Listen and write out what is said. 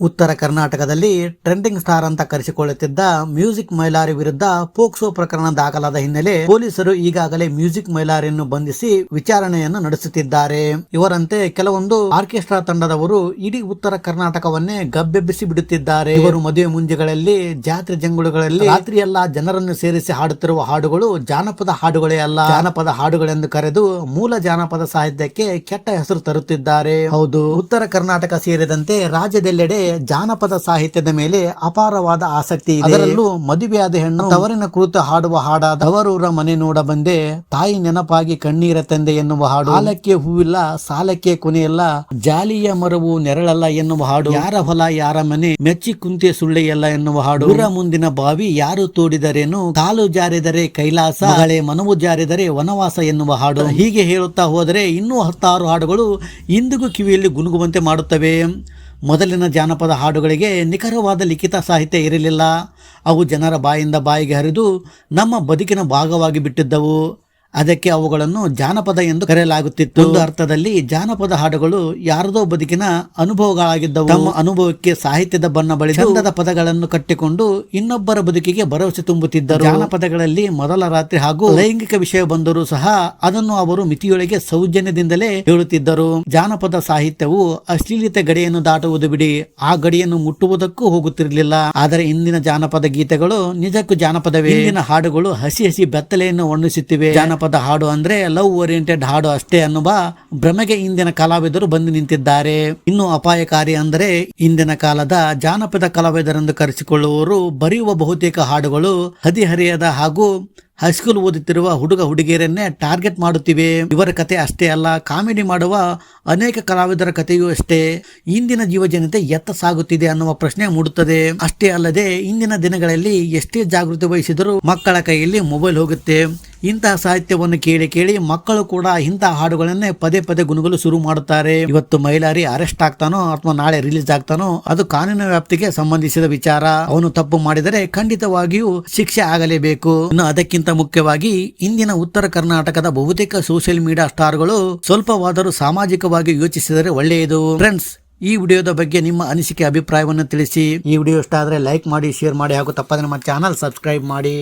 ಉತ್ತರ ಕರ್ನಾಟಕದಲ್ಲಿ trending star ಅಂತ ಕರೆಸಿಕೊಳ್ಳುತ್ತಿದ್ದ ಮ್ಯೂಸಿಕ್ ಮೈಲಾರಿ ವಿರುದ್ಧ ಪೋಕ್ಸೋ ಪ್ರಕರಣ ದಾಖಲಾದ ಹಿನ್ನೆಲೆ ಪೊಲೀಸರು ಈಗಾಗಲೇ ಮ್ಯೂಸಿಕ್ ಮೈಲಾರಿಯನ್ನು ಬಂಧಿಸಿ ವಿಚಾರಣೆಯನ್ನು ನಡೆಸುತ್ತಿದ್ದಾರೆ. ಇವರಂತೆ ಕೆಲವೊಂದು ಆರ್ಕೆಸ್ಟ್ರಾ ತಂಡದವರು ಇಡೀ ಉತ್ತರ ಕರ್ನಾಟಕವನ್ನೇ ಗಬ್ಬೆಬ್ಬಿಸಿ ಬಿಡುತ್ತಿದ್ದಾರೆ. ಇವರು ಮದುವೆ ಮುಂಜಿಗಳಲ್ಲಿ, ಜಾತ್ರೆ ಜಂಗುಳುಗಳಲ್ಲಿ ರಾತ್ರಿಯೆಲ್ಲ ಜನರನ್ನು ಸೇರಿಸಿ ಹಾಡುತ್ತಿರುವ ಹಾಡುಗಳು ಜಾನಪದ ಹಾಡುಗಳೇ ಅಲ್ಲ, ಜಾನಪದ ಹಾಡುಗಳೆಂದು ಕರೆದು ಮೂಲ ಜಾನಪದ ಸಾಹಿತ್ಯಕ್ಕೆ ಕೆಟ್ಟ ಹೆಸರು ತರುತ್ತಿದ್ದಾರೆ. ಹೌದು, ಉತ್ತರ ಕರ್ನಾಟಕ ಸೇರಿದಂತೆ ರಾಜ್ಯದೆಲ್ಲೆಡೆ ಜಾನಪದ ಸಾಹಿತ್ಯದ ಮೇಲೆ ಅಪಾರವಾದ ಆಸಕ್ತಿ ಇದೆ. ಅದರಲ್ಲೂ ಮದುವೆಯಾದ ಹೆಣ್ಣು ತವರಿನ ಕುರಿತು ಹಾಡುವ ಹಾಡಾದ ತವರೂರ ಮನೆ ನೋಡ ಬಂದೆ, ತಾಯಿ ನೆನಪಾಗಿ ಕಣ್ಣೀರ ತಂದೆ ಎನ್ನುವ ಹಾಡು, ಸಾಲಕ್ಕೆ ಹೂವಿಲ್ಲ ಸಾಲಕ್ಕೆ ಕೊನೆಯಲ್ಲ, ಜಾಲಿಯ ಮರವು ನೆರಳಲ್ಲ ಎನ್ನುವ ಹಾಡು, ಯಾರ ಹೊಲ ಯಾರ ಮನೆ ಮೆಚ್ಚಿ ಕುಂತೆ ಸುಳ್ಳೆಯಲ್ಲ ಎನ್ನುವ ಹಾಡು, ಊರ ಮುಂದಿನ ಬಾವಿ ಯಾರು ತೋಡಿದರೇನು, ಕಾಲು ಜಾರಿದರೆ ಕೈಲಾಸ, ಮಗಳೇ ಮನವು ಜಾರಿದರೆ ವನವಾಸ ಎನ್ನುವ ಹಾಡು. ಹೀಗೆ ಹೇಳುತ್ತಾ ಹೋದರೆ ಇನ್ನೂ 10 ಹಾಡುಗಳು ಇಂದಿಗೂ ಕಿವಿಯಲ್ಲಿ ಗುನುಗುವಂತೆ ಮಾಡುತ್ತವೆ. ಮೊದಲಿನ ಜಾನಪದ ಹಾಡುಗಳಿಗೆ ನಿಖರವಾದ ಲಿಖಿತ ಸಾಹಿತ್ಯ ಇರಲಿಲ್ಲ. ಅವು ಜನರ ಬಾಯಿಂದ ಬಾಯಿಗೆ ಹರಿದು ನಮ್ಮ ಬದುಕಿನ ಭಾಗವಾಗಿ ಬಿಟ್ಟಿದ್ದವು. ಅದಕ್ಕೆ ಅವುಗಳನ್ನು ಜಾನಪದ ಎಂದು ಕರೆಯಲಾಗುತ್ತಿತ್ತು. ಒಂದು ಅರ್ಥದಲ್ಲಿ ಜಾನಪದ ಹಾಡುಗಳು ಯಾರದೋ ಬದುಕಿನ ಅನುಭವಗಳಾಗಿದ್ದವು. ತಮ್ಮ ಅನುಭವಕ್ಕೆ ಸಾಹಿತ್ಯದ ಬಣ್ಣ ಬಳಿದು ಚಂದದ ಪದಗಳನ್ನು ಕಟ್ಟಿಕೊಂಡು ಇನ್ನೊಬ್ಬರ ಬದುಕಿಗೆ ಭರವಸೆ ತುಂಬುತ್ತಿದ್ದರು. ಜಾನಪದಗಳಲ್ಲಿ ಮೊದಲ ರಾತ್ರಿ ಹಾಗೂ ಲೈಂಗಿಕ ವಿಷಯ ಬಂದರೂ ಸಹ ಅದನ್ನು ಅವರು ಮಿತಿಯೊಳಗೆ ಸೌಜನ್ಯದಿಂದಲೇ ಹೇಳುತ್ತಿದ್ದರು. ಜಾನಪದ ಸಾಹಿತ್ಯವು ಅಶ್ಲೀಲತೆ ಗಡಿಯನ್ನು ದಾಟುವುದು ಬಿಡಿ, ಆ ಗಡಿಯನ್ನು ಮುಟ್ಟುವುದಕ್ಕೂ ಹೋಗುತ್ತಿರಲಿಲ್ಲ. ಆದರೆ ಇಂದಿನ ಜಾನಪದ ಗೀತೆಗಳು ನಿಜಕ್ಕೂ ಜಾನಪದವೇ. ಇಂದಿನ ಹಾಡುಗಳು ಹಸಿ ಹಸಿ ಬೆತ್ತಲೆಯನ್ನು ವರ್ಣಿಸುತ್ತಿವೆ. ಜಾನಪದ ಹಾಡು ಅಂದ್ರೆ ಲವ್ ಓರಿಯೆಂಟೆಡ್ ಹಾಡು ಅಷ್ಟೇ ಅನ್ನುವ ಭ್ರಮೆಗೆ ಇಂದಿನ ಕಲಾವಿದರು ಬಂದು ನಿಂತಿದ್ದಾರೆ. ಇನ್ನು ಅಪಾಯಕಾರಿ ಅಂದರೆ ಇಂದಿನ ಕಾಲದ ಜಾನಪದ ಕಲಾವಿದರೆಂದು ಕರೆಸಿಕೊಳ್ಳುವವರು ಬರೆಯುವ ಬಹುತೇಕ ಹಾಡುಗಳು ಹದಿಹರೆಯದ ಹಾಗೂ ಹೈಸ್ಕೂಲ್ ಓದುತ್ತಿರುವ ಹುಡುಗ ಹುಡುಗಿಯರನ್ನೇ ಟಾರ್ಗೆಟ್ ಮಾಡುತ್ತಿವೆ. ಇವರ ಕತೆ ಅಷ್ಟೇ ಅಲ್ಲ, ಕಾಮಿಡಿ ಮಾಡುವ ಅನೇಕ ಕಲಾವಿದರ ಕಥೆಯೂ ಅಷ್ಟೇ. ಇಂದಿನ ಯುವಜನತೆ ಎತ್ತ ಸಾಗುತ್ತಿದೆ ಅನ್ನುವ ಪ್ರಶ್ನೆ ಮೂಡುತ್ತದೆ. ಅಷ್ಟೇ ಅಲ್ಲದೆ ಇಂದಿನ ದಿನಗಳಲ್ಲಿ ಎಷ್ಟೇ ಜಾಗೃತಿ ವಹಿಸಿದರೂ ಮಕ್ಕಳ ಕೈಯಲ್ಲಿ ಮೊಬೈಲ್ ಹೋಗುತ್ತೆ. ಇಂತಹ ಸಾಹಿತ್ಯವನ್ನು ಕೇಳಿ ಕೇಳಿ ಮಕ್ಕಳು ಕೂಡ ಇಂತಹ ಹಾಡುಗಳನ್ನೇ ಪದೇ ಪದೇ ಗುನುಗಲು ಶುರು ಮಾಡುತ್ತಾರೆ. ಇವತ್ತು ಮೈಲಾರಿ ಅರೆಸ್ಟ್ ಆಗ್ತಾನೋ ಅಥವಾ ನಾಳೆ ರಿಲೀಸ್ ಆಗ್ತಾನೋ ಅದು ಕಾನೂನಿನ ವ್ಯಾಪ್ತಿಗೆ ಸಂಬಂಧಿಸಿದ ವಿಚಾರ. ಅವನು ತಪ್ಪು ಮಾಡಿದರೆ ಖಂಡಿತವಾಗಿಯೂ ಶಿಕ್ಷೆ ಆಗಲೇಬೇಕು. ಇನ್ನು ಅದಕ್ಕಿಂತ ಮುಖ್ಯವಾಗಿ ಇಂದಿನ ಉತ್ತರ ಕರ್ನಾಟಕದ ಬಹುತೇಕ ಸೋಷಿಯಲ್ ಮೀಡಿಯಾ ಸ್ಟಾರ್ಗಳು ಸ್ವಲ್ಪವಾದರೂ ಸಾಮಾಜಿಕವಾಗಿ ಯೋಚಿಸಿದರೆ ಒಳ್ಳೆಯದು. ಫ್ರೆಂಡ್ಸ್, ಈ ವಿಡಿಯೋದ ಬಗ್ಗೆ ನಿಮ್ಮ ಅನಿಸಿಕೆ ಅಭಿಪ್ರಾಯವನ್ನು ತಿಳಿಸಿ. ಈ ವಿಡಿಯೋ ಇಷ್ಟ ಆದರೆ ಲೈಕ್ ಮಾಡಿ, ಶೇರ್ ಮಾಡಿ ಹಾಗೂ ತಪ್ಪದೆ ನಮ್ಮ ಚಾನಲ್ ಸಬ್ಸ್ಕ್ರೈಬ್ ಮಾಡಿ.